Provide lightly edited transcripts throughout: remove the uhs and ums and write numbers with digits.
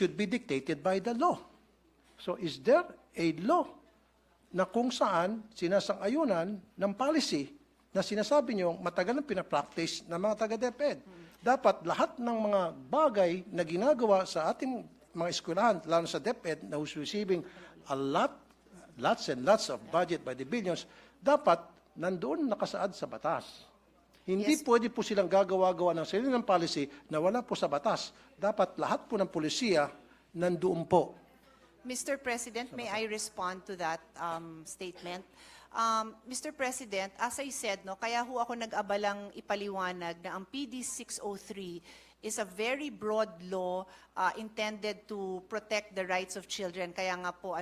should be dictated by the law. So is there a law na kung saan sinasang-ayunan ng policy na sinasabi nyo matagal na pinapractice ng mga taga-DepEd? Dapat lahat ng mga bagay na ginagawa sa ating mga eskwelahan, lalo sa DepEd, na who's receiving lots and lots of budget by the billions, dapat nandoon nakasaad sa batas. Hindi pwede po silang gagawa-gawa ng sarili ng policy na wala po sa batas. Dapat lahat po ng polisiya nandoon po. Mr. President, may I respond to that statement? Mr. President, as I said, no, kaya ho ako nag-abalang ipaliwanag na ang PD 603 is a very broad law intended to protect the rights of children. Kaya nga po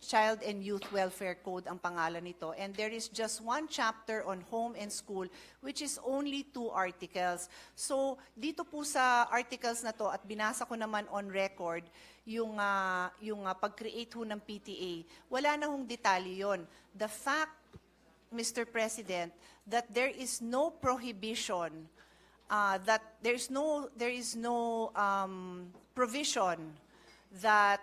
Child and Youth Welfare Code ang pangalan nito. And there is just one chapter on home and school, which is only 2 articles. So, dito po sa articles na to, at binasa ko naman on record, yung pag-create ho ng PTA, wala na hong detalye yon. The fact, Mr. President, that there is no prohibition, that there is no provision that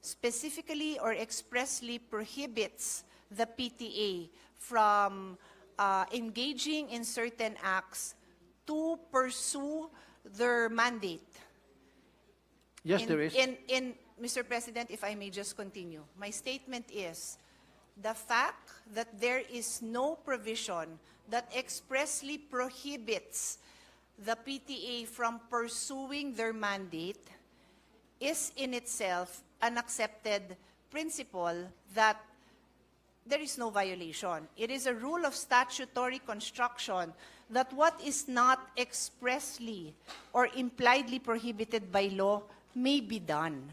specifically or expressly prohibits the PTA from engaging in certain acts to pursue their mandate. Yes, there is. Mr. President, if I may just continue, my statement is the fact that there is no provision that expressly prohibits the PTA from pursuing their mandate is in itself an accepted principle that there is no violation. It is a rule of statutory construction that what is not expressly or impliedly prohibited by law may be done.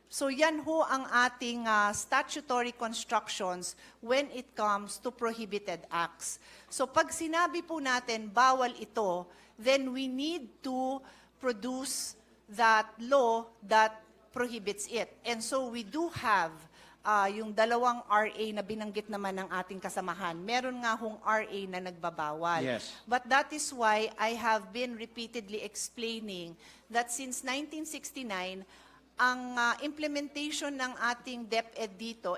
So yan ho ang ating statutory constructions when it comes to prohibited acts. So pag sinabi po natin bawal ito, then we need to produce that law that prohibits it. And so we do have yung dalawang RA na binanggit naman ng ating kasamahan. Meron nga hong RA na nagbabawal. Yes. But that is why I have been repeatedly explaining that since 1969, ang implementation ng ating DepEd dito,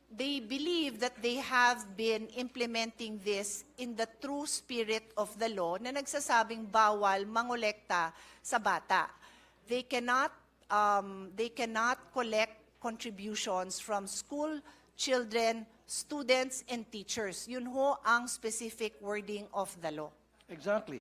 they believe that they have been implementing this in the true spirit of the law na nagsasabing bawal mangolekta sa bata. They cannot collect contributions from school, children, students, and teachers. Yun ho ang specific wording of the law. Exactly.